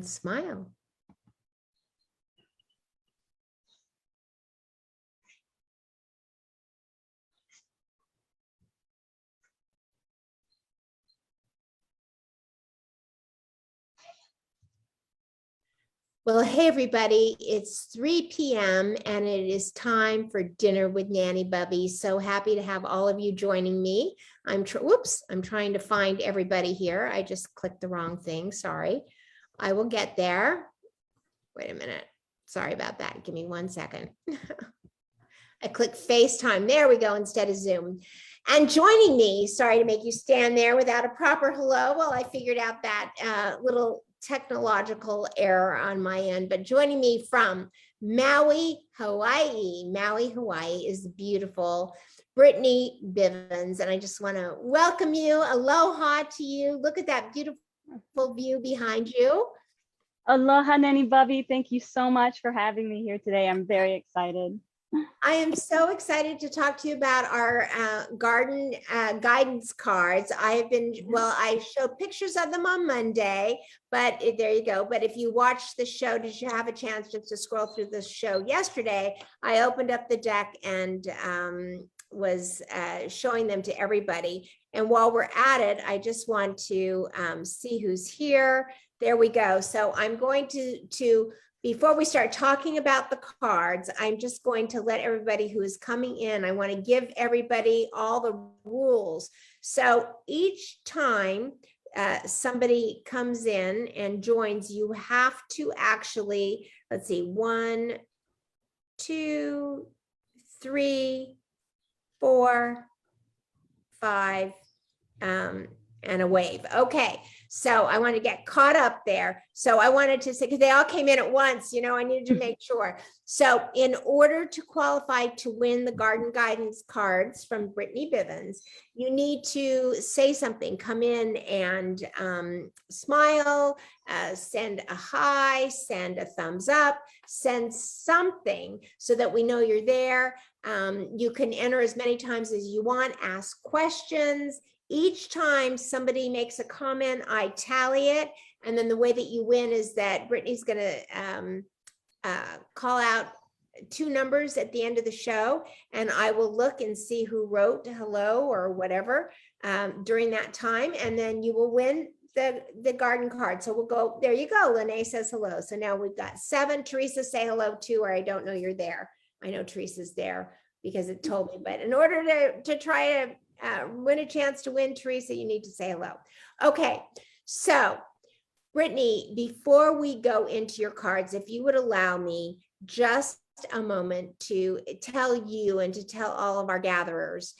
and smile. Well, hey, everybody, it's 3 p.m. and it is time for dinner with Nanny Bubby. So happy to have all of you joining me. I'm trying to find everybody here. I just clicked the wrong thing. Sorry. I will get there. Wait a minute. Sorry about that. Give me 1 second. I clicked FaceTime. There we go, instead of Zoom. And joining me, sorry to make you stand there without a proper hello. Well, I figured out that little technological error on my end, but joining me from Maui, Hawaii. Maui, Hawaii is beautiful. Brittany Bivens, and I just want to welcome you. Aloha to you. Look at that beautiful view behind you. Aloha, Nanny Bubby. Thank you so much for having me here today. I'm very excited. I am so excited to talk to you about our garden guidance cards. I showed pictures of them on Monday, but there you go. But if you watched the show, did you have a chance just to scroll through the show yesterday? I opened up the deck and was showing them to everybody. And while we're at it, I just want to see who's here. There we go. So I'm going to before we start talking about the cards, I'm just going to let everybody who is coming in, I want to give everybody all the rules. So each time somebody comes in and joins, you have to actually, let's see, 1, 2, 3, 4, 5, and a wave. Okay. So I want to get caught up there. So I wanted to say, because they all came in at once, you know, I needed to make sure. So in order to qualify to win the garden guidance cards from Brittany Bivens, you need to say something, come in and smile, send a hi, send a thumbs up, send something so that we know you're there. You can enter as many times as you want, ask questions. Each time somebody makes a comment, I tally it. And then the way that you win is that Brittany's going to call out 2 numbers at the end of the show. And I will look and see who wrote hello or whatever during that time. And then you will win the garden card. So we'll go, there you go. Lene says hello. So now we've got 7. Teresa, say hello too, or I don't know you're there. I know Teresa's there because it told me. But in order to try to win a chance to win, Teresa, you need to say hello. Okay, so Brittany, before we go into your cards, if you would allow me just a moment to tell you and to tell all of our gatherers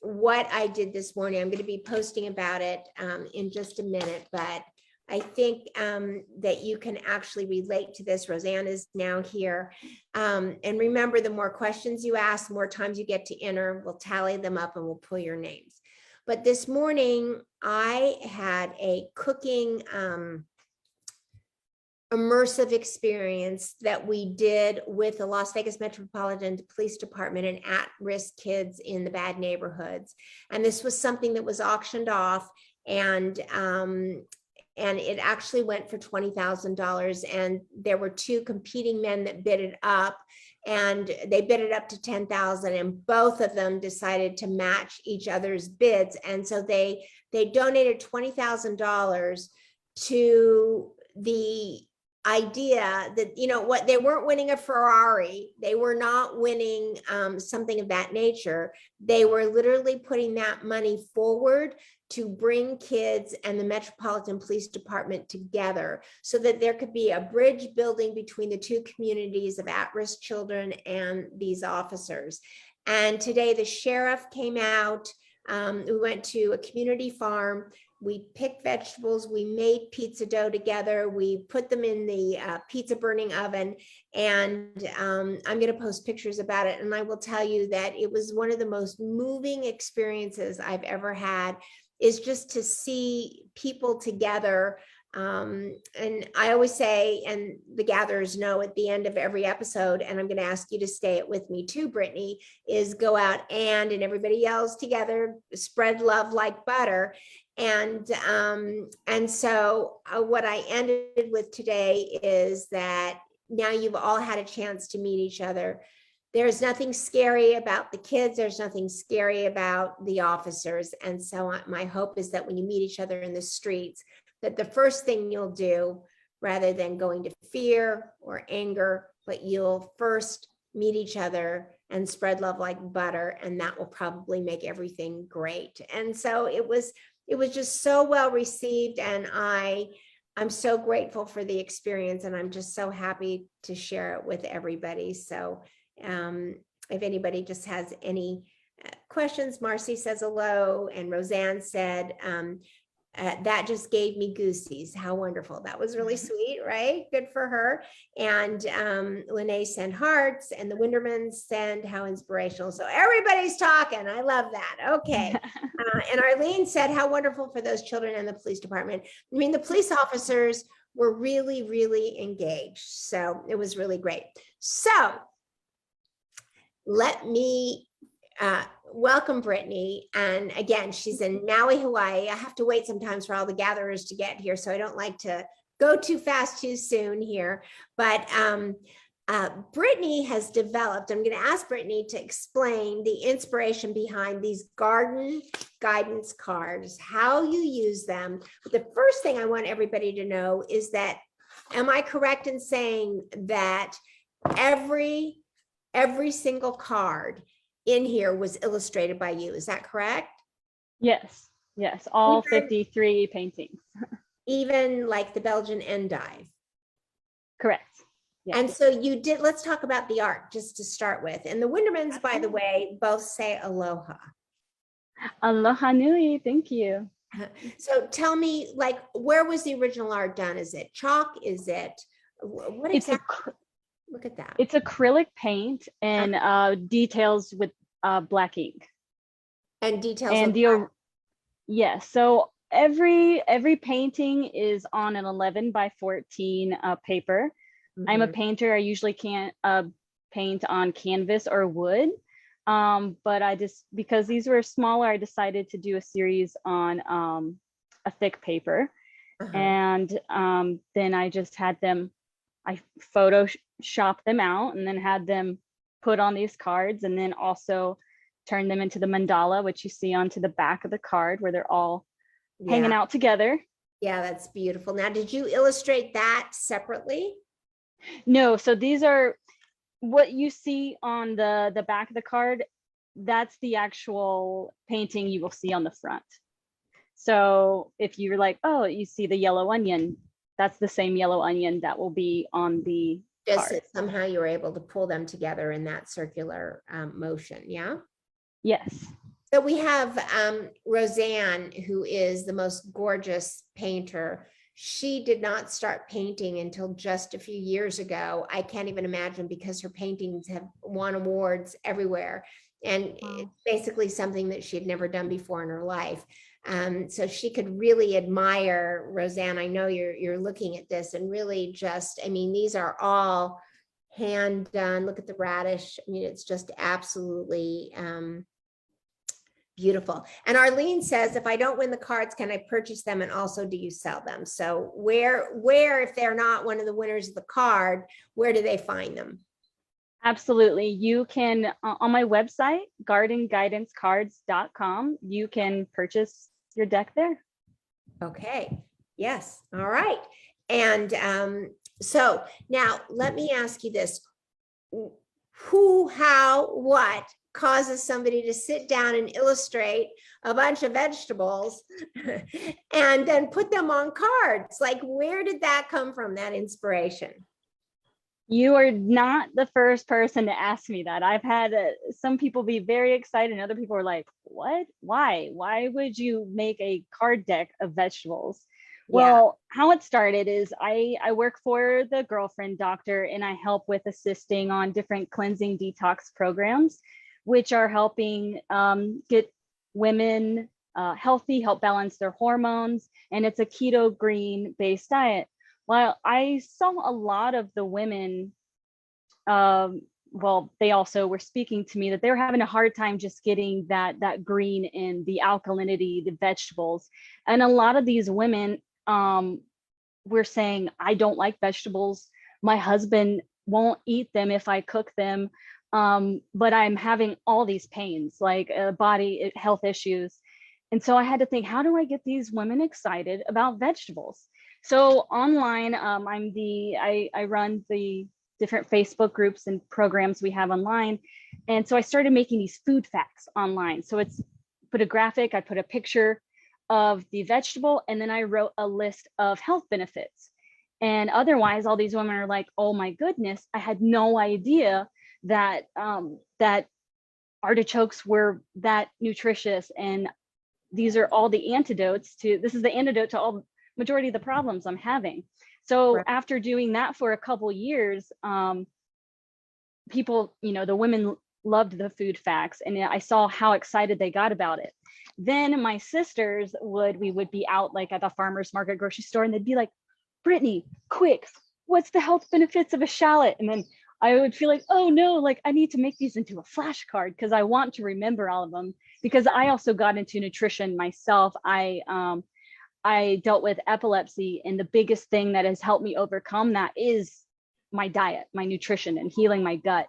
what I did this morning. I'm going to be posting about it in just a minute, but I think that you can actually relate to this. Roseanne is now here. And remember, the more questions you ask, the more times you get to enter, we'll tally them up and we'll pull your names. But this morning, I had a cooking immersive experience that we did with the Las Vegas Metropolitan Police Department and at-risk kids in the bad neighborhoods. And this was something that was auctioned off, and it actually went for $20,000. And there were 2 competing men that bid it up, and they bid it up to $10,000, and both of them decided to match each other's bids. And so they donated $20,000 to the idea that, you know what, they weren't winning a Ferrari, they were not winning something of that nature. They were literally putting that money forward to bring kids and the Metropolitan Police Department together so that there could be a bridge building between the 2 communities of at-risk children and these officers. And today the sheriff came out. We went to a community farm. We picked vegetables, we made pizza dough together, we put them in the pizza burning oven, and I'm going to post pictures about it. And I will tell you that it was one of the most moving experiences I've ever had, is just to see people together And I always say, and the gatherers know at the end of every episode, and I'm going to ask you to stay it with me too, Brittany, is go out and everybody yells together, spread love like butter. And so what I ended with today is that now you've all had a chance to meet each other. There's nothing scary about the kids. There's nothing scary about the officers. And so my hope is that when you meet each other in the streets, that the first thing you'll do, rather than going to fear or anger, but you'll first meet each other and spread love like butter, and that will probably make everything great. And so it was just so well received, and I'm so grateful for the experience, and I'm just so happy to share it with everybody. So if anybody just has any questions, Marcy says hello, and Roseanne said, that just gave me goosies. How wonderful. That was really sweet, right? Good for her. And Lene sent hearts, and the Windermans send how inspirational. So everybody's talking. I love that. Okay. And Arlene said how wonderful for those children and the police department. I mean, the police officers were really, really engaged. So it was really great. So let me welcome Brittany. And again, she's in Maui, Hawaii. I have to wait sometimes for all the gatherers to get here, so I don't like to go too fast too soon here. But Brittany has developed, I'm going to ask Brittany to explain the inspiration behind these garden guidance cards, how you use them. But the first thing I want everybody to know is that, am I correct in saying that every single card in here was illustrated by you? Is that correct? Yes, all 53 paintings. Even like the Belgian endive. Correct. Yes. And so you did, let's talk about the art just to start with. And the Windermans, by the way, both say aloha. Aloha nui, thank you. So tell me, like, where was the original art done? Is it chalk? Is it, what exactly? Look at that. It's acrylic paint and details with black ink. And details. And yes, so every painting is on an 11 by 14 paper. Mm-hmm. I'm a painter. I usually can't paint on canvas or wood, but I just, because these were smaller, I decided to do a series on a thick paper. Uh-huh. And then I just had them, I photoshopped them out and then had them put on these cards, and then also turn them into the mandala, which you see onto the back of the card where they're all hanging out together. Yeah, that's beautiful. Now, did you illustrate that separately? No, so these are what you see on the back of the card. That's the actual painting you will see on the front. So if you're like, oh, you see the yellow onion, that's the same yellow onion that will be on the card. Somehow you were able to pull them together in that circular motion. Yeah. Yes. So we have Roseanne, who is the most gorgeous painter. She did not start painting until just a few years ago. I can't even imagine, because her paintings have won awards everywhere. And it's basically something that she had never done before in her life. So she could really admire, Roseanne, I know you're looking at this, and really just, I mean, these are all hand done. Look at the radish. I mean, it's just absolutely beautiful. And Arlene says, if I don't win the cards, can I purchase them? And also, do you sell them? So where, if they're not one of the winners of the card, where do they find them? Absolutely. You can, on my website, gardenguidancecards.com, you can purchase your deck there. Okay. Yes. All right. And so now let me ask you this. Who, how, what causes somebody to sit down and illustrate a bunch of vegetables and then put them on cards? Like, where did that come from, that inspiration? You are not the first person to ask me that. I've had some people be very excited, and other people are like, what? Why would you make a card deck of vegetables? Yeah. Well, how it started is I work for the Girlfriend Doctor, and I help with assisting on different cleansing detox programs, which are helping get women healthy, help balance their hormones, and it's a keto green based diet. Well, I saw a lot of the women, well, they also were speaking to me that they were having a hard time just getting that green in the alkalinity, the vegetables. And a lot of these women were saying, I don't like vegetables. My husband won't eat them if I cook them. But I'm having all these pains, like body health issues. And so I had to think, how do I get these women excited about vegetables? So online, I run the different Facebook groups and programs we have online. And so I started making these food facts online. So it's put a graphic, I put a picture of the vegetable, and then I wrote a list of health benefits. And otherwise, all these women are like, oh my goodness, I had no idea that that artichokes were that nutritious. And these are all the antidotes to, this is the antidote to all majority of the problems I'm having. So Right. after doing that for a couple years, people, the women loved the food facts, and I saw how excited they got about it. Then my sisters we would be out like at the farmer's market, grocery store, and they'd be like, Brittany, quick, what's the health benefits of a shallot? And then I would feel like, oh no, like I need to make these into a flashcard because I want to remember all of them, because I also got into nutrition myself. I dealt with epilepsy, and the biggest thing that has helped me overcome that is my diet, my nutrition, and healing my gut.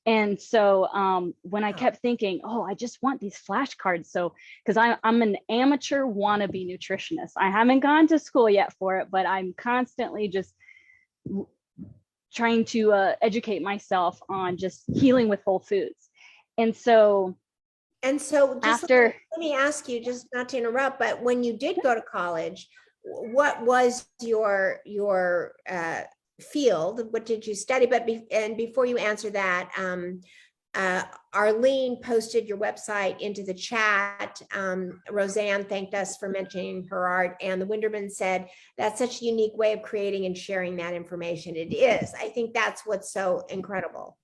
And so when I kept thinking, oh, I just want these flashcards. So, because I'm an amateur wannabe nutritionist. I haven't gone to school yet for it, but I'm constantly just trying to educate myself on just healing with whole foods. And so just after, let me ask you, just not to interrupt, but when you did go to college, what was your field? What did you study? But before you answer that, Arlene posted your website into the chat. Roseanne thanked us for mentioning her art, and the Winderman said that's such a unique way of creating and sharing that information. It is. I think that's what's so incredible.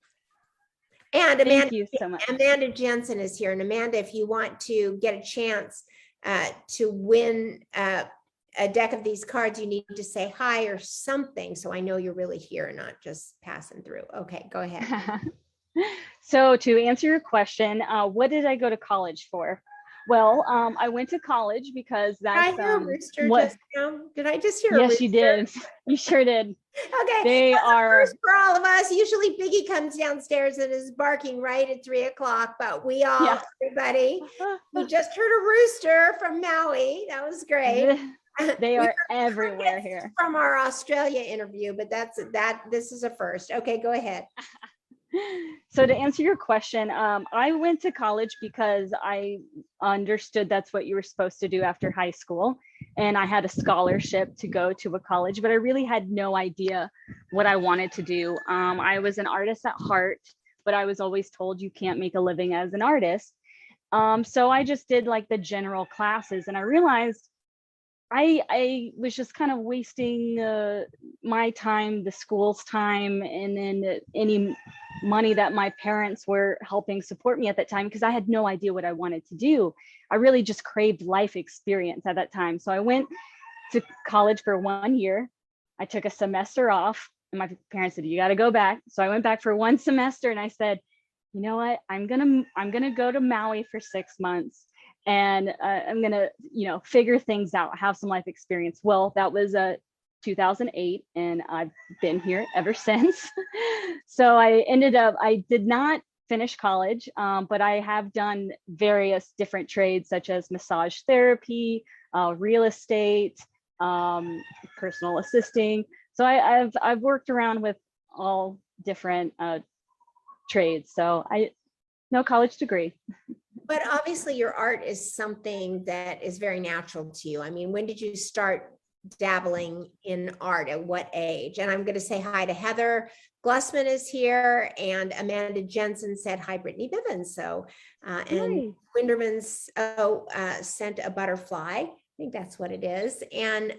And thank you so much. Amanda Jensen is here. And Amanda, if you want to get a chance to win a deck of these cards, you need to say hi or something, so I know you're really here and not just passing through. Okay, go ahead. So to answer your question, what did I go to college for? Well, I went to college because that's Did I hear a rooster what. just now? Did I just hear a Yes, rooster? you did. You sure did. Okay, They are first for all of us. Usually Biggie comes downstairs and is barking right at 3 o'clock, but we all, Yeah. everybody, we just heard a rooster from Maui. That was great. They We are heard everywhere crickets here. from our Australia interview, but this is a first. Okay, go ahead. So to answer your question, I went to college because I understood that's what you were supposed to do after high school. And I had a scholarship to go to a college, but I really had no idea what I wanted to do. I was an artist at heart, but I was always told you can't make a living as an artist. So I just did like the general classes, and I realized I was just kind of wasting my time, the school's time, and then any money that my parents were helping support me at that time, because I had no idea what I wanted to do. I really just craved life experience at that time. So I went to college for 1 year. I took a semester off, and my parents said, you got to go back. So I went back for 1 semester, and I said, you know what, I'm gonna go to Maui for 6 months. And I'm gonna, figure things out, have some life experience. Well, that was 2008, and I've been here ever since. So I did not finish college, but I have done various different trades, such as massage therapy, real estate, personal assisting. So I've worked around with all different trades. So no college degree. But obviously your art is something that is very natural to you. I mean, when did you start dabbling in art? At what age? And I'm going to say hi to Heather Glussman is here, and Amanda Jensen said hi, Brittany Bivens. So and Winderman's sent a butterfly. I think that's what it is. And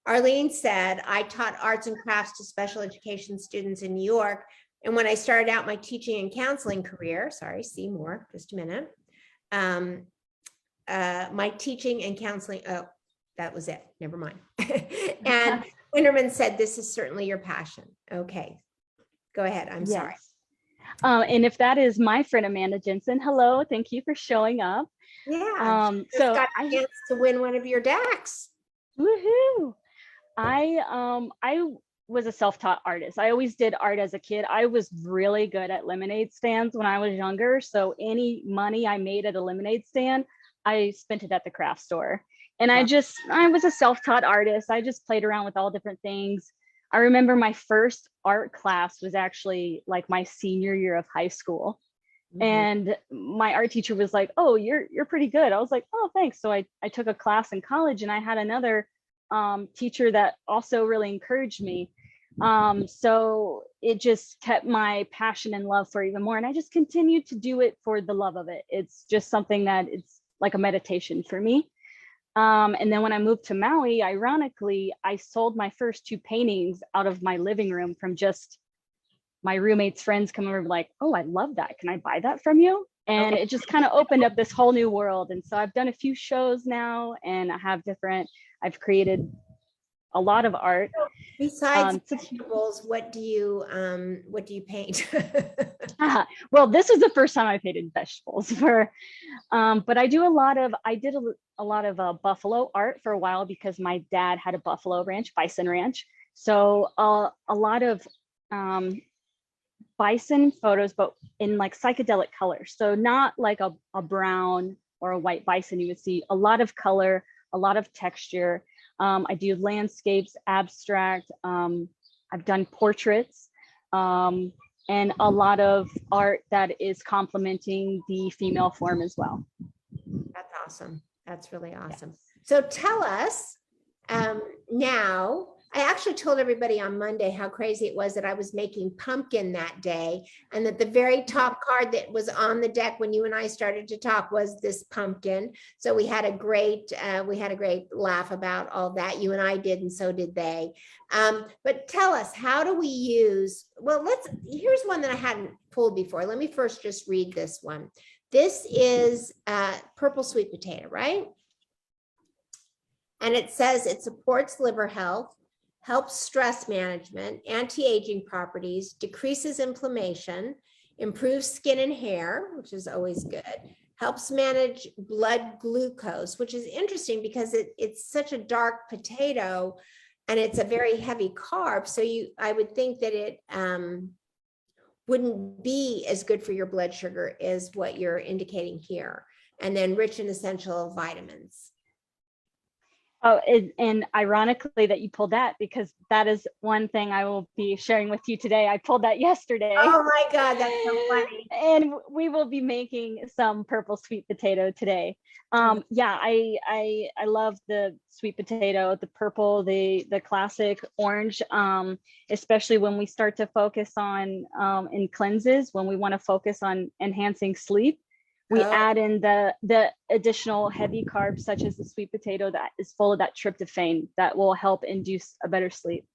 Arlene said, I taught arts and crafts to special education students in New York. And when I started out my teaching and counseling career, sorry, see more, just a minute. my teaching and counseling. Oh, that was it. Never mind. And Winterman said, this is certainly your passion. Okay, go ahead. I'm sorry. Yes. And if that is my friend Amanda Jensen, hello, thank you for showing up. Yeah, So got a chance to win one of your decks. Woohoo! I was a self-taught artist. I always did art as a kid. I was really good at lemonade stands when I was younger. So any money I made at a lemonade stand, I spent it at the craft store. And I was a self-taught artist. I just played around with all different things. I remember my first art class was actually like my senior year of high school. And my art teacher was like, oh, you're pretty good. I was like, oh, thanks. So I took a class in college, and I had another teacher that also really encouraged me. So it just kept my passion and love for even more. And I just continued to do it for the love of it. It's just something that it's like a meditation for me. And then when I moved to Maui, ironically, I sold my first 2 paintings out of my living room from just my roommate's friends come over like, oh, I love that. Can I buy that from you? And it just kind of opened up this whole new world. And so I've done a few shows now, and I've created a lot of art. Besides vegetables, what do you paint? Well, this was the first time I painted vegetables but I did a lot of buffalo art for a while, because my dad had a buffalo ranch, bison ranch. So a lot of bison photos, but in like psychedelic colors. So not like a brown or a white bison. You would see a lot of color, a lot of texture. I do landscapes, abstract. I've done portraits, and a lot of art that is complementing the female form as well. That's awesome. That's really awesome. Yes. So tell us now, I actually told everybody on Monday how crazy it was that I was making pumpkin that day, and that the very top card that was on the deck when you and I started to talk was this pumpkin. So we had a great laugh about all that. You and I did, and so did they. But tell us, how do we use, well, here's one that I hadn't pulled before. Let me first just read this one. This is purple sweet potato, right? And it says it supports liver health, helps stress management, anti-aging properties, decreases inflammation, improves skin and hair, which is always good, helps manage blood glucose, which is interesting because it's such a dark potato and it's a very heavy carb. So I would think that it wouldn't be as good for your blood sugar as what you're indicating here. And then rich in essential vitamins. Oh, and ironically that you pulled that, because that is one thing I will be sharing with you today. I pulled that yesterday. Oh my God, that's so funny. And we will be making some purple sweet potato today. Yeah, I love the sweet potato, the purple, the classic orange, especially when we start to focus on in cleanses, when we want to focus on enhancing sleep. We add in the additional heavy carbs, such as the sweet potato that is full of that tryptophan that will help induce a better sleep.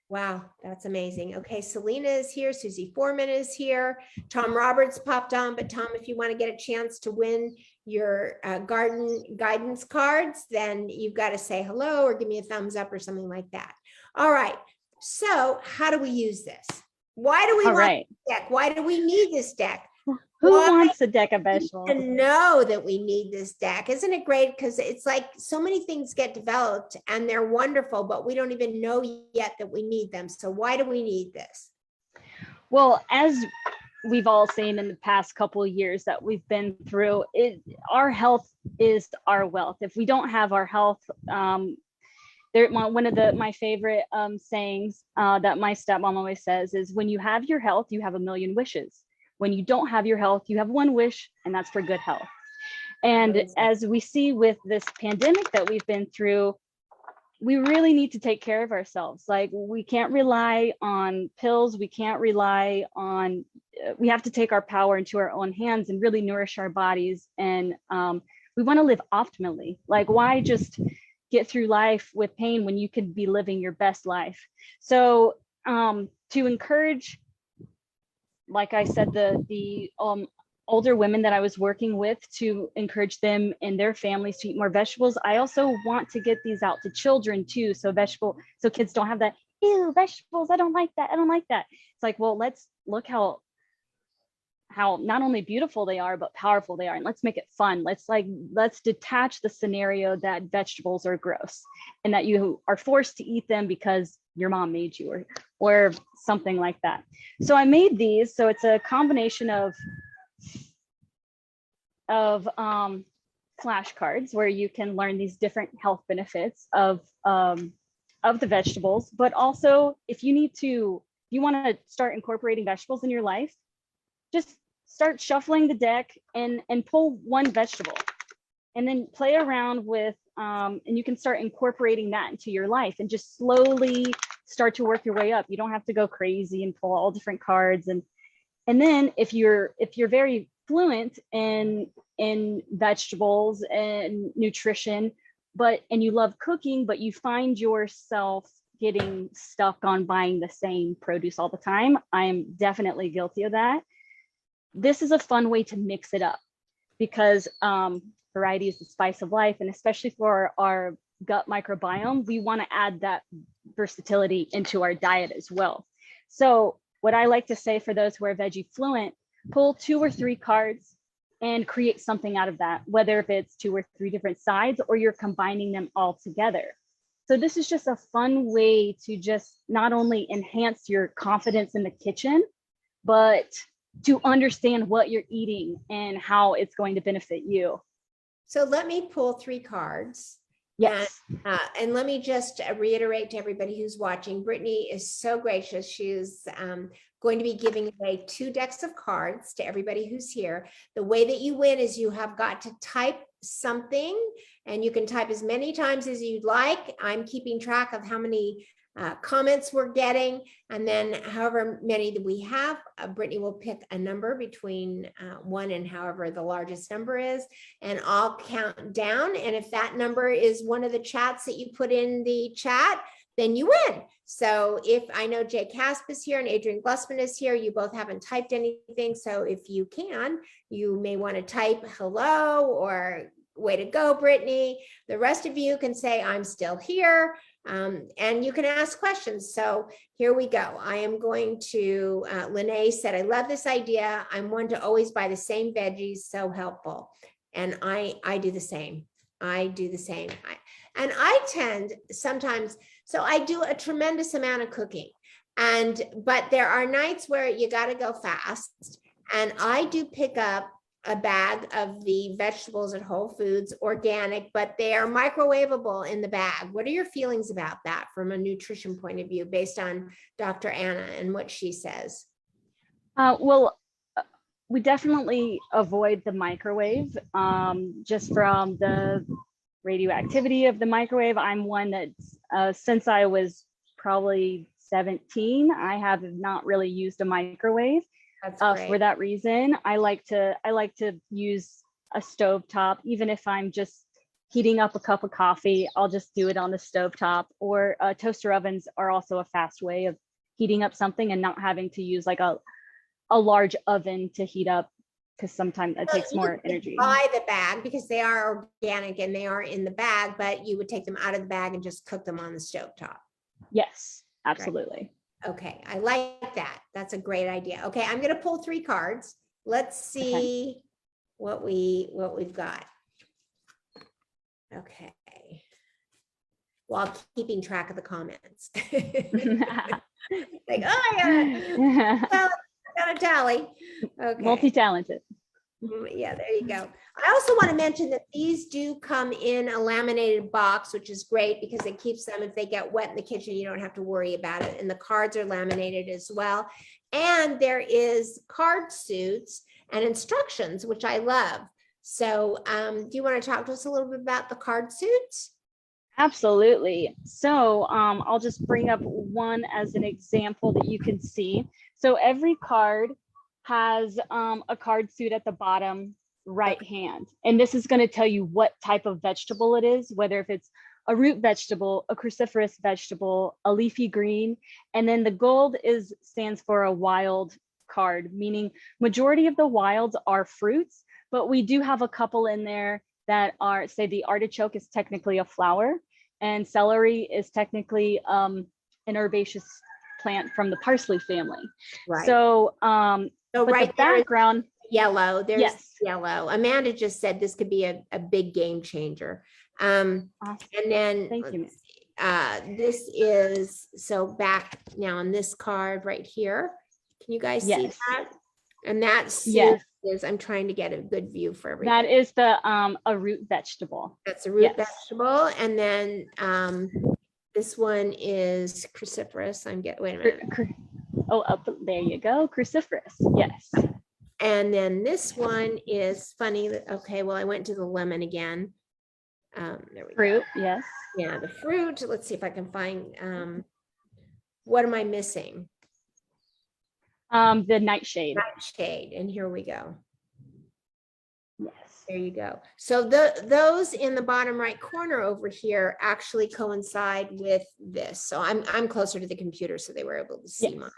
Wow, that's amazing. Okay, Selena is here. Susie Foreman is here. Tom Roberts popped on, but Tom, if you want to get a chance to win your garden guidance cards, then you've got to say hello or give me a thumbs up or something like that. All right, so how do we use this? Why do we want this deck? Why do we need this deck? Who wants a deck of vegetables? To know that we need this deck. Isn't it great? Because it's like so many things get developed and they're wonderful, but we don't even know yet that we need them. So why do we need this? Well, as we've all seen in the past couple of years that we've been through, our health is our wealth. If we don't have our health, one of my favorite sayings that my stepmom always says is, when you have your health, you have a million wishes. When you don't have your health, you have one wish, and that's for good health. And as we see with this pandemic that we've been through, we really need to take care of ourselves. Like, we can't rely on pills. We can't rely on, we have to take our power into our own hands and really nourish our bodies. And we want to live optimally. Like, why just get through life with pain when you could be living your best life? So to encourage, like I said, the older women that I was working with to encourage them and their families to eat more vegetables. I also want to get these out to children too. So kids don't have that, ew, vegetables, I don't like that, I don't like that. It's like, well, let's look how not only beautiful they are, but powerful they are. And let's make it fun. Let's detach the scenario that vegetables are gross and that you are forced to eat them because your mom made you or something like that. So I made these. So it's a combination of flashcards where you can learn these different health benefits of the vegetables, but also if you want to start incorporating vegetables in your life, just start shuffling the deck and pull one vegetable and then play around with, and you can start incorporating that into your life and just slowly start to work your way up. You don't have to go crazy and pull all different cards. And then if you're very fluent in vegetables and nutrition, and you love cooking, but you find yourself getting stuck on buying the same produce all the time, I'm definitely guilty of that. This is a fun way to mix it up because variety is the spice of life. And especially for our gut microbiome, we want to add that versatility into our diet as well. So what I like to say for those who are veggie fluent, pull 2 or 3 cards and create something out of that, whether if it's 2 or 3 different sides or you're combining them all together. So this is just a fun way to just not only enhance your confidence in the kitchen, but to understand what you're eating and how it's going to benefit you. So let me pull 3 cards. Yes. And let me just reiterate to everybody who's watching, Brittany is so gracious. She's going to be giving away 2 decks of cards to everybody who's here. The way that you win is you have got to type something, and you can type as many times as you'd like. I'm keeping track of how many comments we're getting, and then however many that we have, Brittany will pick a number between 1 and however the largest number is, and I'll count down, and if that number is one of the chats that you put in the chat, then you win. So if I know Jay Casp is here and Adrian Glussman is here, you both haven't typed anything, so if you can, you may want to type hello or way to go, Brittany. The rest of you can say I'm still here. And you can ask questions. So here we go. I am going to, Lene said, I love this idea. I'm one to always buy the same veggies. So helpful. And I do the same. I do the same. And I tend sometimes, so I do a tremendous amount of cooking. But there are nights where you got to go fast. And I do pick up a bag of the vegetables at Whole Foods, organic, but they are microwavable in the bag. What are your feelings about that from a nutrition point of view, based on Dr. Anna and what she says? We definitely avoid the microwave, just from the radioactivity of the microwave. I'm one that since I was probably 17, I have not really used a microwave. For that reason. I like to use a stovetop, even if I'm just heating up a cup of coffee, I'll just do it on the stovetop. Or toaster ovens are also a fast way of heating up something and not having to use like a large oven to heat up, because sometimes it takes more energy. Buy the bag because they are organic and they are in the bag, but you would take them out of the bag and just cook them on the stovetop. Yes, absolutely. Right. Okay, I like that. That's a great idea. Okay, I'm going to pull 3 cards. Let's see what we've got. Okay. While keeping track of the comments. Like, oh, I got a tally. Okay. Multi-talented. Yeah, there you go. I also want to mention that these do come in a laminated box, which is great because it keeps them, if they get wet in the kitchen, you don't have to worry about it. And the cards are laminated as well. And there is card suits and instructions, which I love. So do you want to talk to us a little bit about the card suits? Absolutely. So I'll just bring up one as an example that you can see. So every card has a card suit at the bottom right hand. And this is going to tell you what type of vegetable it is, whether if it's a root vegetable, a cruciferous vegetable, a leafy green. And then the gold stands for a wild card, meaning majority of the wilds are fruits, but we do have a couple in there that are, say the artichoke is technically a flower, and celery is technically an herbaceous plant from the parsley family. Right. So, So but right the there is background, yellow. There's yes. yellow. Amanda just said this could be a big game changer. Awesome. And then Thank you. this is, so back now on this card right here. Can you guys see Yes. that? And that's Yes. is, I'm trying to get a good view for everybody. That is the a root vegetable. That's a root Yes. vegetable. And then this one is cruciferous. Wait a minute. Oh, up there you go, cruciferous. Yes. And then this one is funny. Okay, well, I went to the lemon again. There we Fruit, go. yes. Yeah, the fruit. Let's see if I can find, what am I missing? The nightshade. Nightshade, and here we go. Yes. There you go. So those in the bottom right corner over here actually coincide with this. So I'm closer to the computer, so they were able to see mine.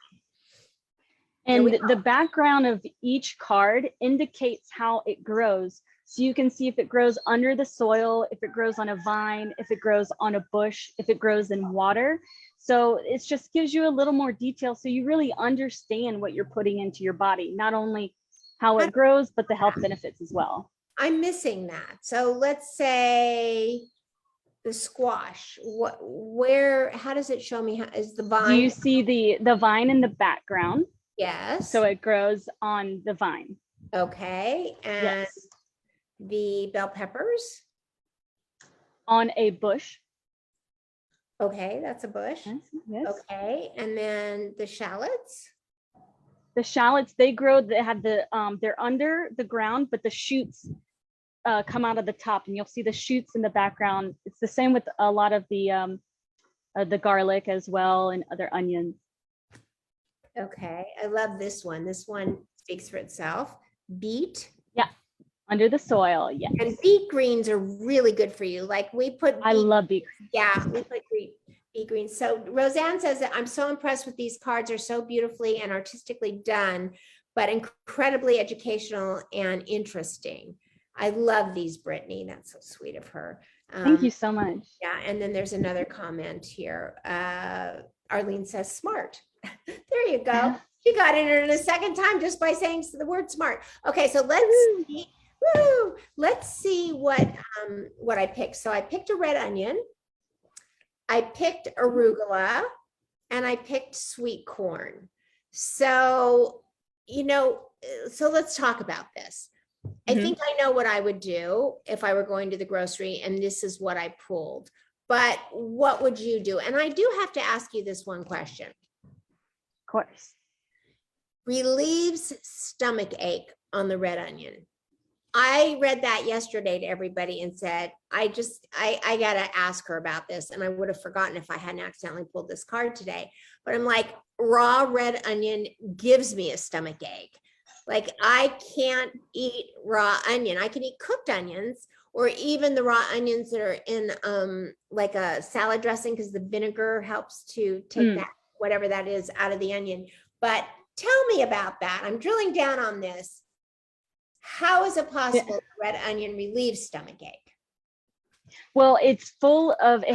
And the background of each card indicates how it grows. So you can see if it grows under the soil, if it grows on a vine, if it grows on a bush, if it grows in water. So it just gives you a little more detail, so you really understand what you're putting into your body, not only how it grows, but the health benefits as well. I'm missing that. So let's say the squash. How does it show me? How is the vine? Do you see the vine in the background? Yes. So it grows on the vine. Okay. And yes. The bell peppers? On a bush. Okay, that's a bush. Yes. Okay. And then the shallots? The shallots, they grow, they have they're under the ground, but the shoots come out of the top, and you'll see the shoots in the background. It's the same with a lot of the garlic as well, and other onions. Okay, I love this one. This one speaks for itself. Beet. Yeah, under the soil, yes. And beet greens are really good for you. Like we put I love beet greens. Yeah, we put beet greens. So Roseanne says that I'm so impressed with these cards. They're so beautifully and artistically done, but incredibly educational and interesting. I love these, Brittany. That's so sweet of her. Thank you so much. Yeah, and then there's another comment here. Arlene says smart. There you go. She got in a second time just by saying the word smart. Okay, so let's see what I picked. So I picked a red onion, I picked arugula, and I picked sweet corn. So, so let's talk about this. I think I know what I would do if I were going to the grocery, and this is what I pulled. But what would you do? And I do have to ask you this one question. Of course. Relieves stomach ache on the red onion. I read that yesterday to everybody and said, I got to ask her about this. And I would have forgotten if I hadn't accidentally pulled this card today. But I'm like, raw red onion gives me a stomach ache. Like I can't eat raw onion. I can eat cooked onions, or even the raw onions that are in like a salad dressing, because the vinegar helps to take that, whatever that is, out of the onion. But tell me about that. I'm drilling down on this. How is it possible that red onion relieves stomach ache? Well, it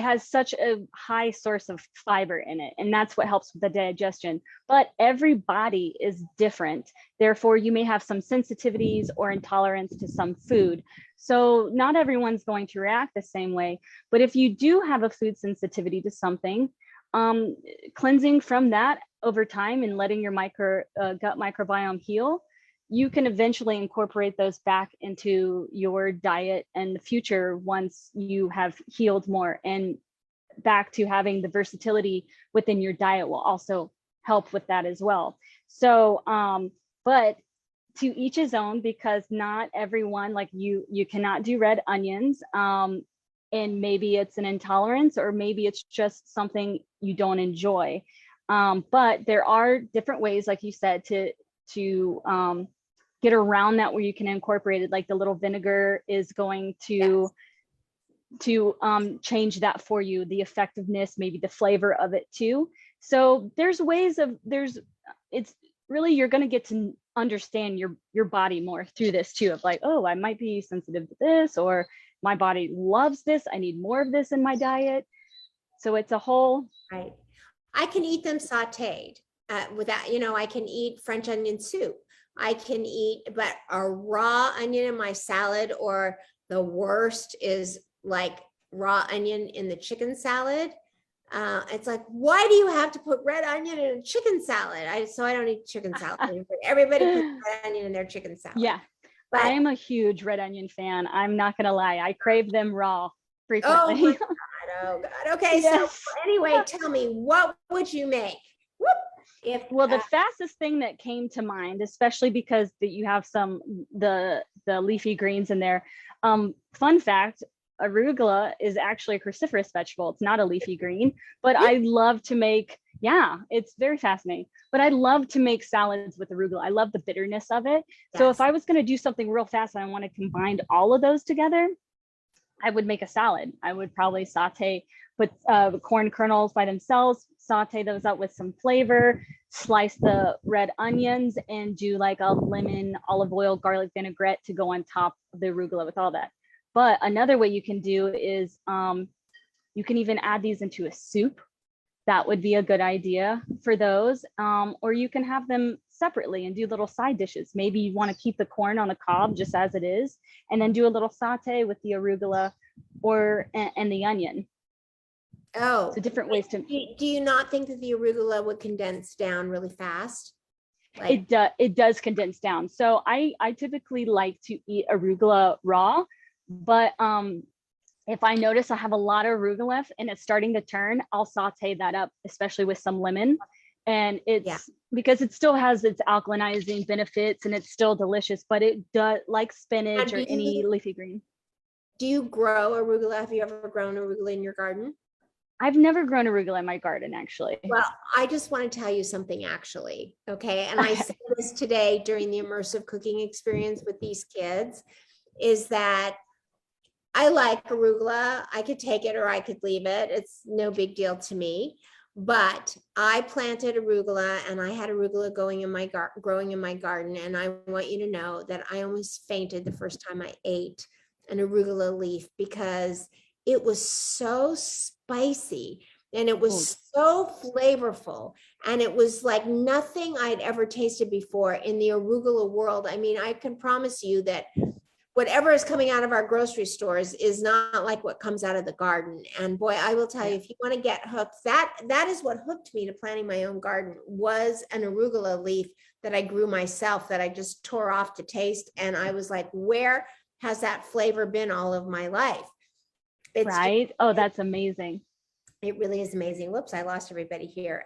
has such a high source of fiber in it, and that's what helps with the digestion. But every body is different. Therefore, you may have some sensitivities or intolerance to some food. So not everyone's going to react the same way. But if you do have a food sensitivity to something, cleansing from that over time and letting your gut microbiome heal, you can eventually incorporate those back into your diet in the future once you have healed more, and back to having the versatility within your diet will also help with that as well. So, but to each his own, because not everyone, like you cannot do red onions, and maybe it's an intolerance, or maybe it's just something you don't enjoy. But there are different ways, like you said, to get around that, where you can incorporate it. Like the little vinegar is going to change that for you, the effectiveness, maybe the flavor of it too. So there's ways of, really you're going to get to understand your body more through this too, of like, oh, I might be sensitive to this, or my body loves this, I need more of this in my diet. So it's a whole. Right. I can eat them sauteed without, I can eat French onion soup. I can eat, but a raw onion in my salad, or the worst is like raw onion in the chicken salad. It's like, why do you have to put red onion in a chicken salad? So I don't eat chicken salad. Everybody puts red onion in their chicken salad. Yeah. But I am a huge red onion fan. I'm not going to lie. I crave them raw frequently. Oh my God. Oh God. Okay. Yes. So anyway, tell me, what would you make? Whoop. Well, the fastest thing that came to mind, especially because you have the leafy greens in there. Fun fact, arugula is actually a cruciferous vegetable. It's not a leafy green, but I love to make, it's very fascinating, but I love to make salads with arugula. I love the bitterness of it. Yes. So if I was going to do something real fast and I want to combine all of those together, I would make a salad. I would probably put corn kernels by themselves, saute those up with some flavor, slice the red onions, and do like a lemon, olive oil, garlic vinaigrette to go on top of the arugula with all that. But another way you can do is you can even add these into a soup. That would be a good idea for those. Or you can have them separately and do little side dishes. Maybe you want to keep the corn on the cob just as it is, and then do a little saute with the arugula and the onion. Oh, so different ways to. Do you not think that the arugula would condense down really fast? It does condense down. So I typically like to eat arugula raw, but if I notice I have a lot of arugula left and it's starting to turn, I'll saute that up, especially with some lemon. And it's because it still has its alkalinizing benefits and it's still delicious, but it does, like spinach or any leafy green. Do you grow arugula? Have you ever grown arugula in your garden? I've never grown arugula in my garden, actually. Well, I just want to tell you something, actually. Okay. And I said this today during the immersive cooking experience with these kids, is that I like arugula. I could take it or I could leave it. It's no big deal to me. But I planted arugula and I had arugula growing in my garden. And I want you to know that I almost fainted the first time I ate an arugula leaf, because it was so spicy and it was so flavorful. And it was like nothing I'd ever tasted before in the arugula world. I mean, I can promise you that whatever is coming out of our grocery stores is not like what comes out of the garden. And boy, I will tell you, if you want to get hooked, that is what hooked me to planting my own garden, was an arugula leaf that I grew myself, that I just tore off to taste. And I was like, where has that flavor been all of my life? It's right. Oh, that's amazing. It really is amazing. Whoops, I lost everybody here.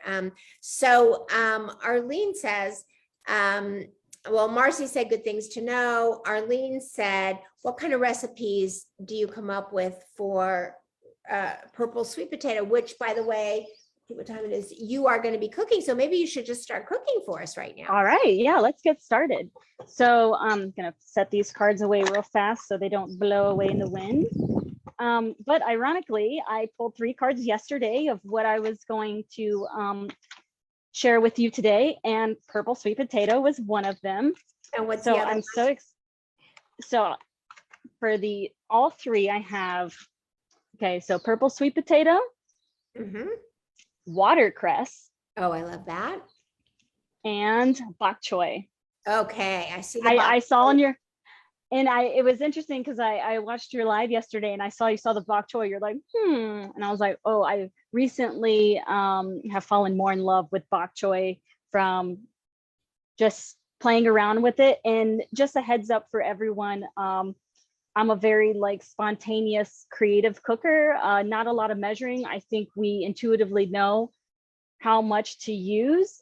So Arlene says, well, Marcy said good things to know. Arlene said, what kind of recipes do you come up with for purple sweet potato, which, by the way, what time it is, you are going to be cooking. So maybe you should just start cooking for us right now. All right. Yeah, let's get started. So I'm going to set these cards away real fast so they don't blow away in the wind. But ironically, I pulled 3 cards yesterday of what I was going to share with you today, and purple sweet potato was one of them. And what's so the other I'm one? so for all 3 I have, okay, so purple sweet potato, watercress. Oh, I love that. And bok choy. Okay, I see. I saw on your, and it was interesting because I watched your live yesterday and I saw you saw the bok choy. You're like, and I was like, oh, I recently have fallen more in love with bok choy from just playing around with it. And just a heads up for everyone, I'm a very spontaneous creative cooker, not a lot of measuring. I think we intuitively know how much to use.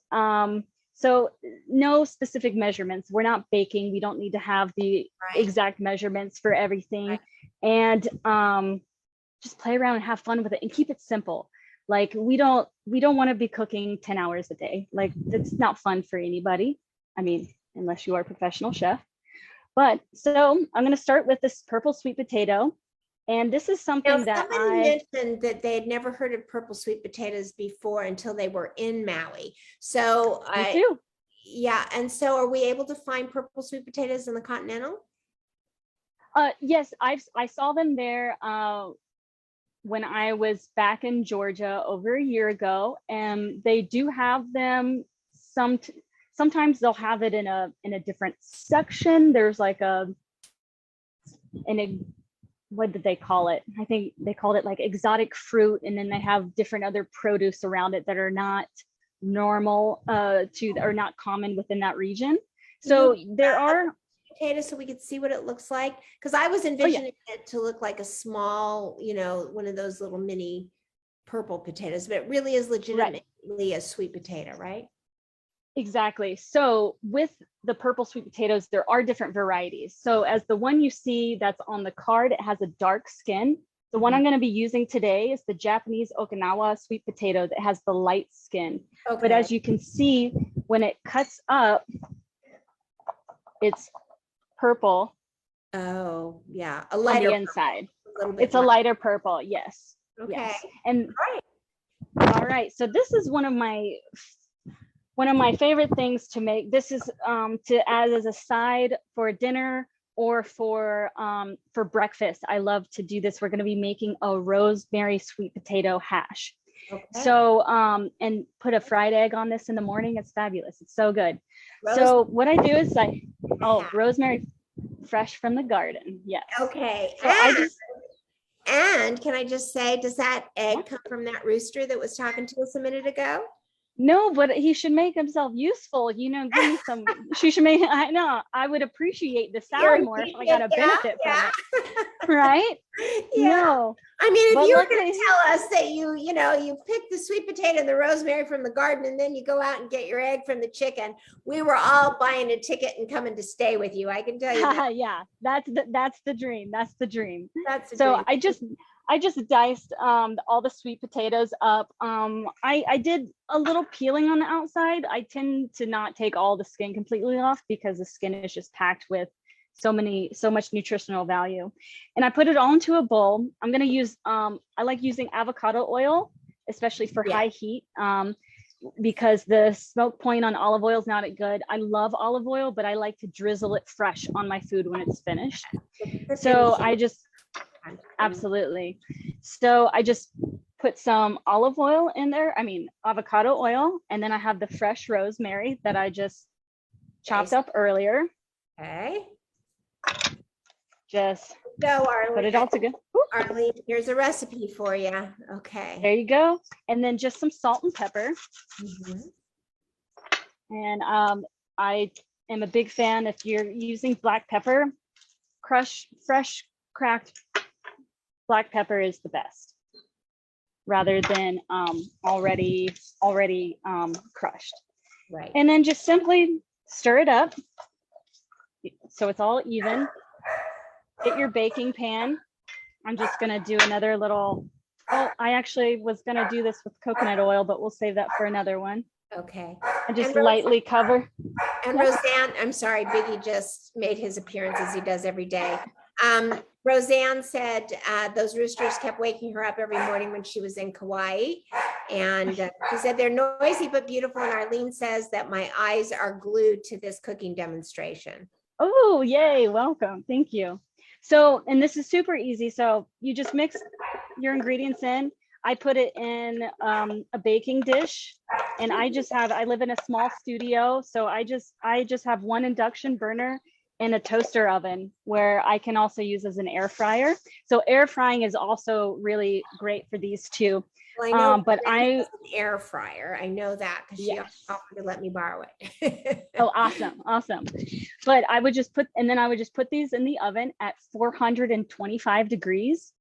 So no specific measurements. We're not baking. We don't need to have the exact measurements for everything. And just play around and have fun with it and keep it simple. We don't want to be cooking 10 hours a day. That's not fun for anybody. I mean, unless you are a professional chef. But so I'm going to start with this purple sweet potato. And this is something that somebody mentioned that they had never heard of purple sweet potatoes before until they were in Maui. So Me too. Yeah, and so are we able to find purple sweet potatoes in the Continental? Yes, I saw them there when I was back in Georgia over a year ago, and they do have them. Sometimes they'll have it in a different section. There's like what did they call it? I think they called it like exotic fruit, and then they have different other produce around it that are not normal or not common within that region. So there are potatoes so we could see what it looks like, because I was envisioning it to look like a small, one of those little mini purple potatoes, but it really is legitimately a sweet potato, right? Exactly. So with the purple sweet potatoes, there are different varieties. So as the one you see that's on the card, it has a dark skin. The one I'm going to be using today is the Japanese Okinawa sweet potato that has the light skin. Okay. But as you can see, when it cuts up, it's purple. Oh, yeah. A lighter on the inside. It's a lighter purple. Yes. Okay. Yes. And all right. So this is one of my favorite things to make. This is to add as a side for dinner or for breakfast. I love to do this. We're going to be making a rosemary sweet potato hash. Okay. So and put a fried egg on this in the morning. It's fabulous. It's so good. So what I do is rosemary fresh from the garden. Yes. Okay. So and can I just say, does that egg come from that rooster that was talking to us a minute ago? No, but he should make himself useful. Give me some. She should make. I know. I would appreciate the sound more if I got a benefit from it, right? Yeah. No. I mean, if you were going to tell us that you pick the sweet potato and the rosemary from the garden, and then you go out and get your egg from the chicken, we were all buying a ticket and coming to stay with you. I can tell you that. Yeah, that's the dream. That's the dream. That's the dream. I just diced all the sweet potatoes up. I did a little peeling on the outside. I tend to not take all the skin completely off because the skin is just packed with so much nutritional value. And I put it all into a bowl. I'm going to use, I like using avocado oil, especially for high heat, because the smoke point on olive oil is not good. I love olive oil, but I like to drizzle it fresh on my food when it's finished. So absolutely. So I just put some olive oil in there. I mean, avocado oil. And then I have the fresh rosemary that I just chopped up earlier. Okay. Just go, Arlene. Put it all together. Arlene, here's a recipe for you. Okay. There you go. And then just some salt and pepper. Mm-hmm. And I am a big fan if you're using black pepper, fresh cracked black pepper is the best rather than already crushed. Right. And then just simply stir it up so it's all even. Get your baking pan. I'm just going to do another little, I actually was going to do this with coconut oil, but we'll save that for another one. Okay. And just lightly cover. And Roseanne, I'm sorry, Biggie just made his appearance as he does every day. Roseanne said those roosters kept waking her up every morning when she was in Kauai. And she said they're noisy but beautiful. And Arlene says that my eyes are glued to this cooking demonstration. Oh, yay. Welcome. Thank you. So, and this is super easy. So you just mix your ingredients in. I put it in a baking dish, and I live in a small studio. So I just have one induction burner and a toaster oven where I can also use as an air fryer. So air frying is also really great for these two. Well, I know, but an air fryer. I know that because she offered to let me borrow it. Oh, awesome. But I would just put these in the oven at 425 degrees,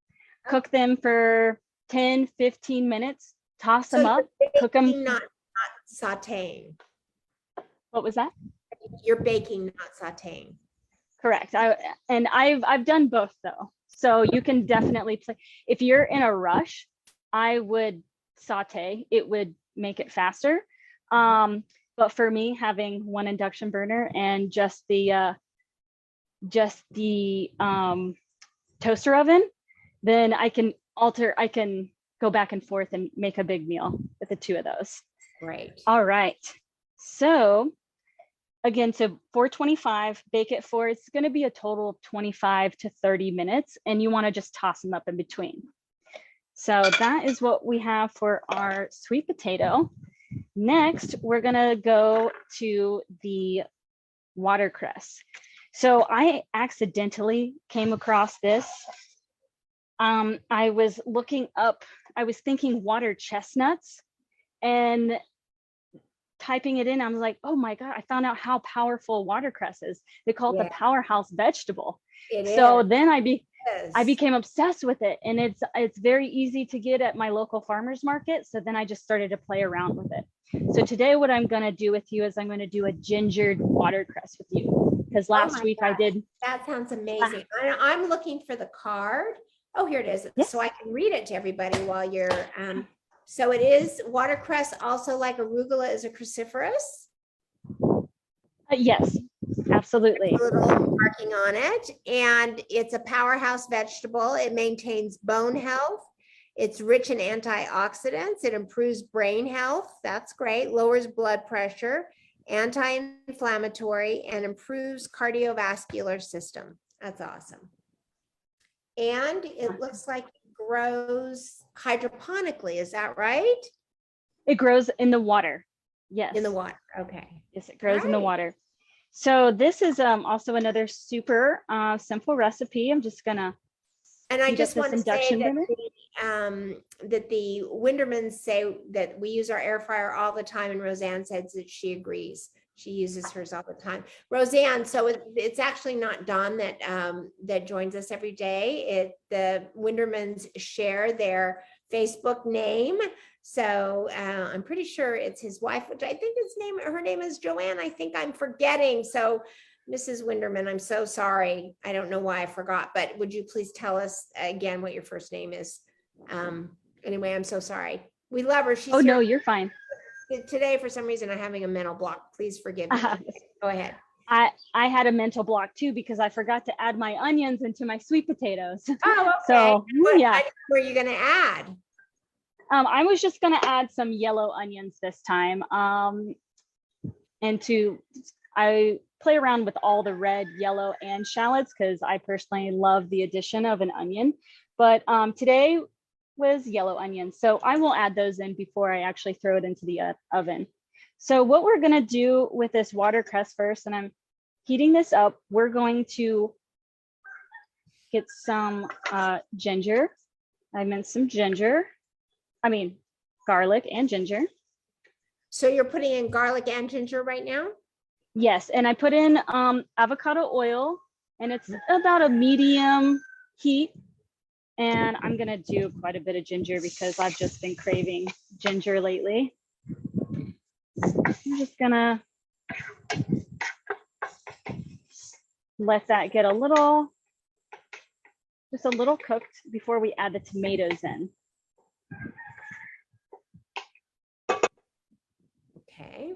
cook them for 10, 15 minutes, toss them up, cook them. Not sauteing. What was that? You're baking, not sauteing. Correct. I've done both though. So you can definitely play. If you're in a rush, I would saute. It would make it faster. But for me, having one induction burner and just the toaster oven, then I can go back and forth and make a big meal with the two of those. Right. All right. So again, to 425, bake it for, it's going to be a total of 25 to 30 minutes, and you want to just toss them up in between. So that is what we have for our sweet potato. Next, we're going to go to the watercress. So I accidentally came across this. I was looking up, I was thinking water chestnuts, and typing it in, I was like, oh my God, I found out how powerful watercress is. They call it the powerhouse vegetable. So then I became obsessed with it, and it's very easy to get at my local farmers market. So then I just started to play around with it. So today what I'm going to do with you is I'm going to do a gingered watercress with you, because last week I did. That sounds amazing. I'm looking for the card. Oh, here it is. Yes. So I can read it to everybody while you're so it is watercress, also like arugula is a cruciferous. Yes, absolutely. A little marking on it, and it's a powerhouse vegetable. It maintains bone health. It's rich in antioxidants. It improves brain health. That's great. Lowers blood pressure, anti-inflammatory, and improves cardiovascular system. That's awesome. And it looks like it grows hydroponically. Is that right? It grows in the water. Yes. In the water. Okay. Yes, it grows in the water. So this is also another super simple recipe. I'm just gonna. And I just want to say that the Windermans say that we use our air fryer all the time, and Roseanne says that she agrees. She uses hers all the time. Roseanne, so it's actually not Don that joins us every day. The Windermans share their Facebook name. So I'm pretty sure it's his wife, which I think her name is Joanne. I think I'm forgetting. So Mrs. Winderman, I'm so sorry. I don't know why I forgot, but would you please tell us again what your first name is? Anyway, I'm so sorry. We love her. She's no, you're fine. Today, for some reason, I'm having a mental block. Please forgive me. Go ahead. I had a mental block too, because I forgot to add my onions into my sweet potatoes. Oh, okay. So yeah. What are you going to add? I was just going to add some yellow onions this time. I play around with all the red, yellow, and shallots because I personally love the addition of an onion. But today was yellow onions. So I will add those in before I actually throw it into the oven. So what we're going to do with this watercress first, and I'm heating this up, we're going to get some ginger. I meant some garlic and ginger. So you're putting in garlic and ginger right now? Yes, and I put in avocado oil, and it's about a medium heat. And I'm gonna do quite a bit of ginger because I've just been craving ginger lately. I'm just gonna let that get just a little cooked before we add the tomatoes in. Okay.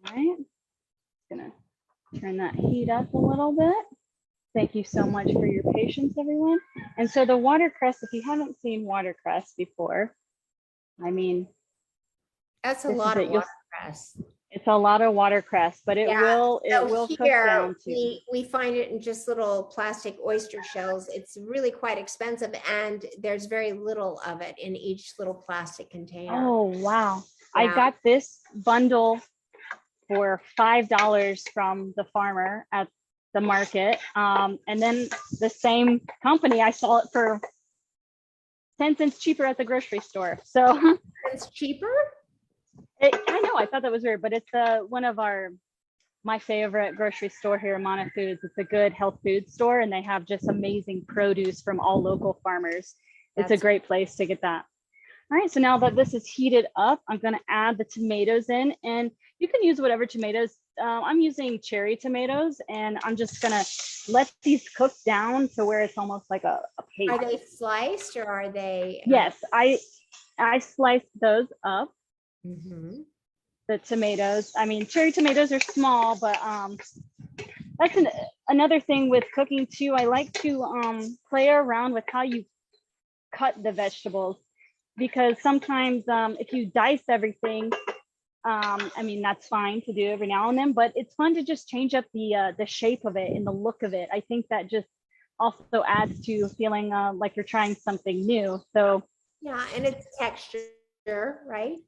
All right, gonna turn that heat up a little bit. Thank you so much for your patience, everyone. And so the watercress, if you haven't seen watercress before, I mean, that's a lot of watercress. It's a lot of watercress, but it will cook down too. We find it in just little plastic oyster shells. It's really quite expensive, and there's very little of it in each little plastic container. Oh, wow. Yeah. I got this bundle for $5 from the farmer at the market. And then the same company, I saw it for 10 cents cheaper at the grocery store. So it's cheaper? I know, I thought that was weird, but it's one of my favorite grocery store here, Mana Foods. It's a good health food store, and they have just amazing produce from all local farmers. It's a great place to get that. All right, so now that this is heated up, I'm gonna add the tomatoes in, and you can use whatever tomatoes. I'm using cherry tomatoes, and I'm just gonna let these cook down to where it's almost like a paste. Are they sliced or are they? Yes, I sliced those up. Mm-hmm. The tomatoes. I mean, cherry tomatoes are small, but that's another thing with cooking too. I like to play around with how you cut the vegetables, because sometimes if you dice everything, I mean, that's fine to do every now and then, but it's fun to just change up the shape of it and the look of it. I think that just also adds to feeling like you're trying something new. So yeah, and it's texture, right?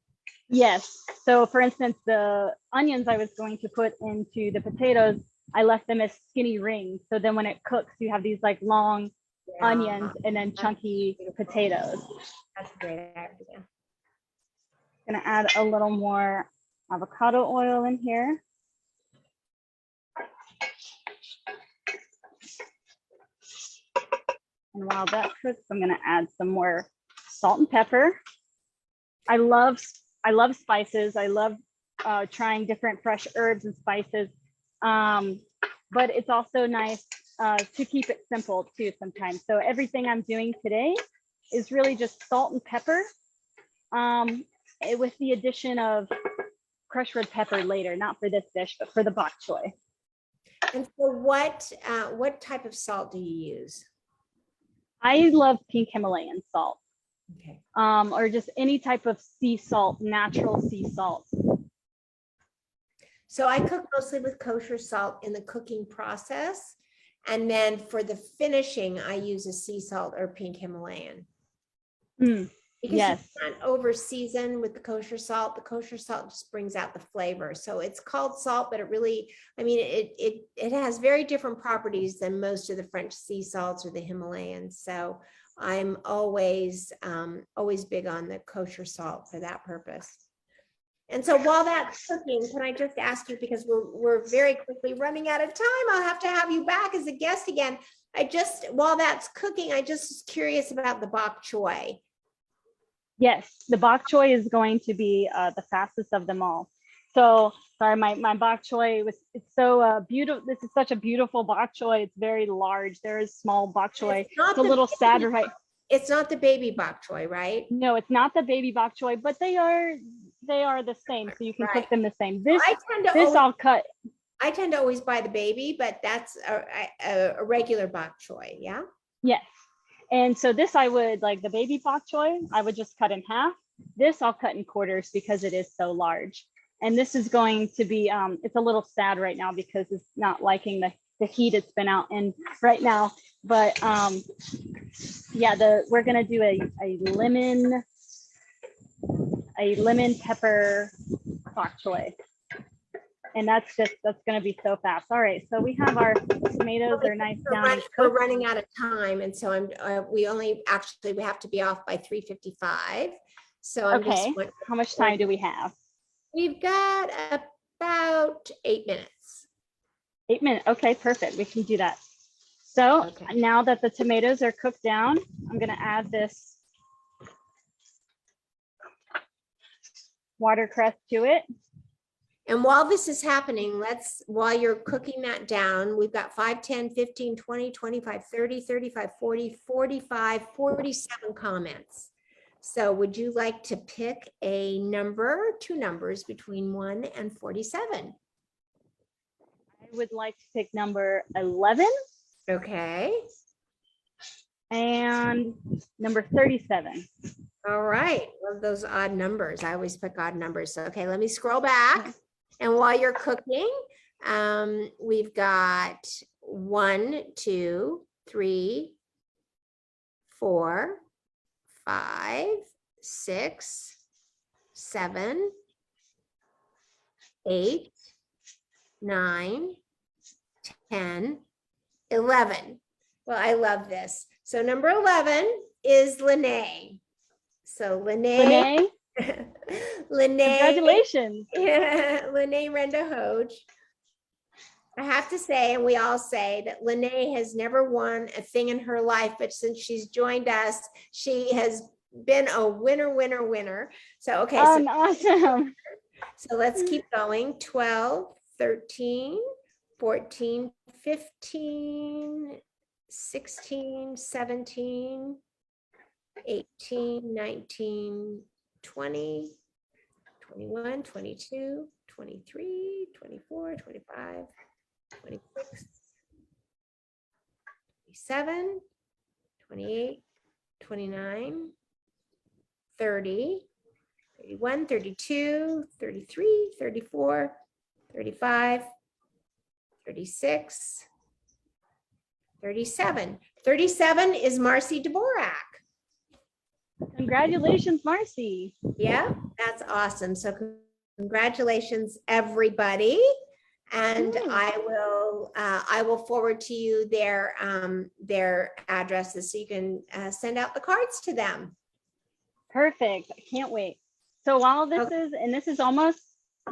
yes. So for instance, the onions I was going to put into the potatoes, I left them as skinny rings. So then when it cooks, you have these like long onions and then chunky potatoes. That's a great idea. Gonna add a little more avocado oil in here. And while that cooks, I'm gonna add some more salt and pepper. I love spices. I love trying different fresh herbs and spices. But it's also nice to keep it simple too sometimes. So everything I'm doing today is really just salt and pepper with the addition of crushed red pepper later, not for this dish, but for the bok choy. And so what type of salt do you use? I love pink Himalayan salt. Okay. Or just any type of sea salt, natural sea salt. So I cook mostly with kosher salt in the cooking process. And then for the finishing, I use a sea salt or pink Himalayan. Because yes. you can't over season with the kosher salt. The kosher salt just brings out the flavor. So it's called salt, but it really, I mean, it has very different properties than most of the French sea salts or the Himalayans. So I'm always big on the kosher salt for that purpose. And so while that's cooking, can I just ask you, because we're very quickly running out of time, I'll have to have you back as a guest again. While that's cooking, I just was curious about the bok choy. Yes, the bok choy is going to be the fastest of them all. So sorry, my bok choy it's so beautiful. This is such a beautiful bok choy. It's very large. There is small bok choy. It's a little sad, right? It's not the baby bok choy, right? No, it's not the baby bok choy, but they are the same. So you can cook them the same. I'll cut. I tend to always buy the baby, but that's a regular bok choy, yeah? Yes. And so this I would, like the baby bok choy, I would just cut in half. This I'll cut in quarters because it is so large. And this is going to be, it's a little sad right now because it's not liking the heat it's been out in right now. But yeah, we're gonna do a lemon pepper bok choy. And that's going to be so fast. All right, so we have our tomatoes are nice down. We're running out of time, and so we have to be off by 3:55. So okay, how much time do we have? We've got about 8 minutes. 8 minutes. Okay, perfect. We can do that. So now that the tomatoes are cooked down, I'm going to add this watercress to it. And while this is happening, while you're cooking that down, we've got 5, 10, 15, 20, 25, 30, 35, 40, 45, 47 comments. So would you like to pick a number, 2 numbers between 1 and 47? I would like to pick number 11. Okay. And number 37. All right. Love those odd numbers. I always pick odd numbers. So, okay, let me scroll back. And while you're cooking, we've got 1, 2, 3, 4, 5, 6, 7, 8, 9, 10, 11. Well, I love this. So number 11 is Lene. So Lene. Congratulations. Lene Renda Hoge. I have to say, and we all say, that Lene has never won a thing in her life, but since she's joined us, she has been a winner. So, okay. Awesome. So let's keep going. 12, 13, 14, 15, 16, 17, 18, 19, 20, 21, 22, 23, 24, 25, 26, 27, 28, 29, 30, 31, 32, 33, 34, 35, 36, 37. 37 is Marcy Dvorak. Congratulations, Marcy. Yeah, that's awesome. So congratulations, everybody. And I will forward to you their addresses so you can send out the cards to them. Perfect. I can't wait. So while this is almost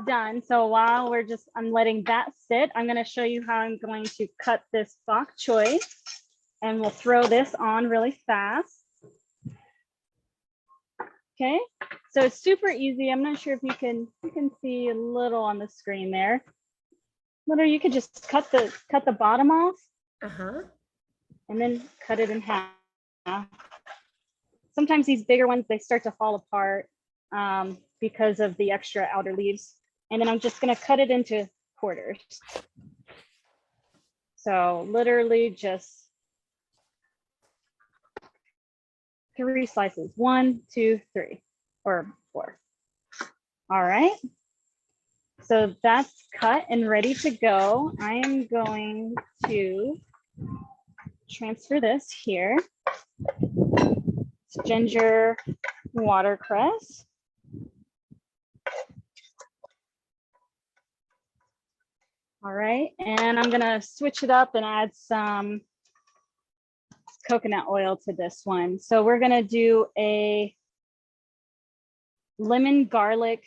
done. So while I'm letting that sit, I'm going to show you how I'm going to cut this bok choy, and we'll throw this on really fast. Okay, so it's super easy. I'm not sure if you can see a little on the screen there. Or you could just cut the bottom off, and then cut it in half. Sometimes these bigger ones, they start to fall apart because of the extra outer leaves. And then I'm just gonna cut it into quarters. So literally just 3 slices, 1, 2, 3, or 4. All right. So that's cut and ready to go. I am going to transfer this here. It's ginger watercress. All right, and I'm gonna switch it up and add some coconut oil to this one. So we're gonna do a lemon garlic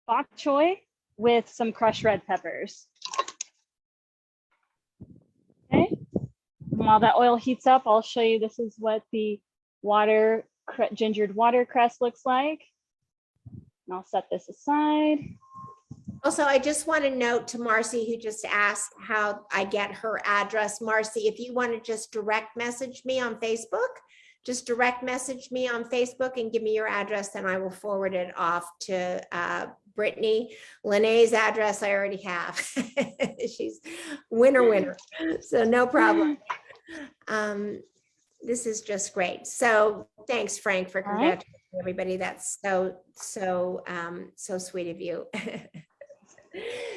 bok choy with some crushed red peppers. Okay, and while that oil heats up, I'll show you this is what the gingered watercress looks like. And I'll set this aside. Also, I just want to note to Marcy, who just asked how I get her address. Marcy, if you want to just direct message me on Facebook, just direct message me on Facebook and give me your address, and I will forward it off to Brittany. Lene's address I already have. She's winner. So no problem. This is just great. So thanks, Frank, for congratulating everybody. That's so sweet of you.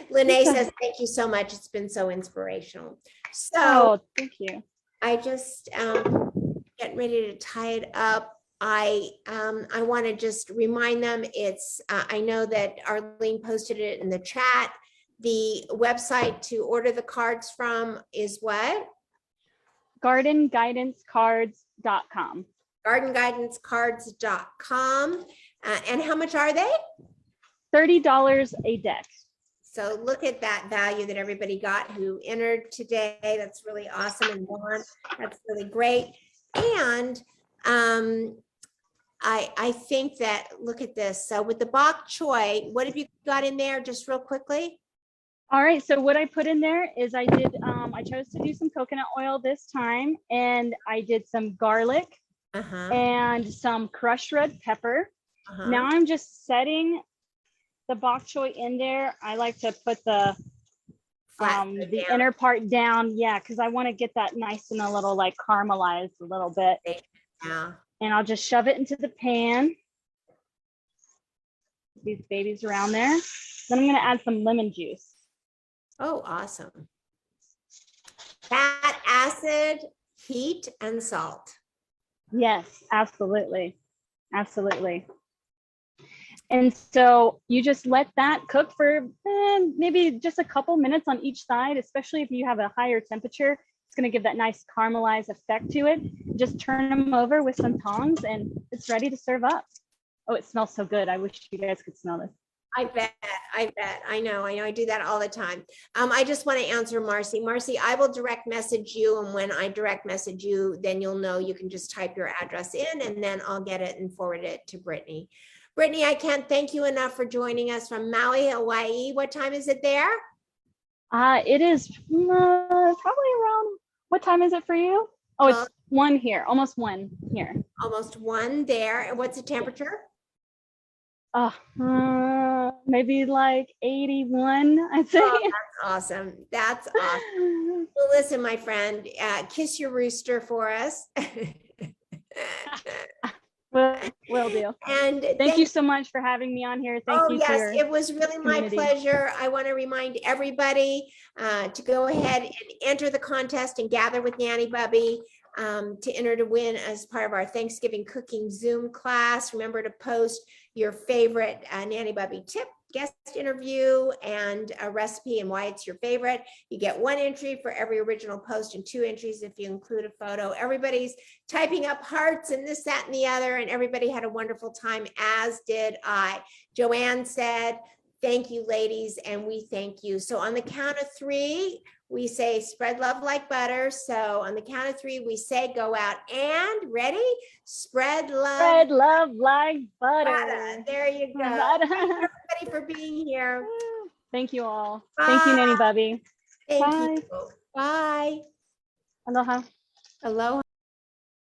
Lene says, thank you so much. It's been so inspirational. So thank you. I just getting ready to tie it up. I want to just remind them I know that Arlene posted it in the chat. The website to order the cards from is what? GardenGuidanceCards.com. GardenGuidanceCards.com. And how much are they? $30 a deck. So look at that value that everybody got who entered today. That's really awesome. And Dawn, that's really great. And I think that, look at this. So with the bok choy, what have you got in there just real quickly? All right, so what I put in there is I chose to do some coconut oil this time, and I did some garlic and some crushed red pepper. Now I'm just setting the bok choy in there. I like to put the inner part down, because I want to get that nice and a little like caramelized a little bit. Yeah. And I'll just shove it into the pan. These babies around there. Then I'm going to add some lemon juice. Oh, awesome. Fat, acid, heat, and salt. Yes, absolutely. Absolutely. And so you just let that cook for maybe just a couple minutes on each side, especially if you have a higher temperature. It's going to give that nice caramelized effect to it. Just turn them over with some tongs and it's ready to serve up. Oh, it smells so good. I wish you guys could smell this. I bet. I know. I do that all the time. I just want to answer Marcy. Marcy, I will direct message you. And when I direct message you, then you'll know you can just type your address in and then I'll get it and forward it to Brittany. Brittany, I can't thank you enough for joining us from Maui, Hawaii. What time is it there? It is probably around, what time is it for you? Oh, it's 1 here, almost 1 here. Almost 1 there. And what's the temperature? Maybe like 81, I'd say. Oh, that's awesome. That's awesome. Well, listen, my friend, kiss your rooster for us. Will do. And Thank you so much for having me on here. Thank oh, you to yes, your it was really my community. pleasure. I want to remind everybody to go ahead and enter the contest and gather with Nanny Bubby to enter to win as part of our Thanksgiving cooking Zoom class. Remember to post your favorite Nanny Bubby tip, guest interview, and a recipe and why it's your favorite. You get 1 entry for every original post and 2 entries if you include a photo. Everybody's typing up hearts and this, that, and the other, and everybody had a wonderful time, as did I. Joanne said, thank you, ladies, and we thank you. So on the count of 3, we say spread love like butter. So on the count of 3, we say go out and ready, spread love. Spread love like butter. There you go. Thank you, everybody, for being here. Thank you all. Bye. Thank you, Nanny Bubby. Thank Bye. you. Bye. Aloha. Aloha.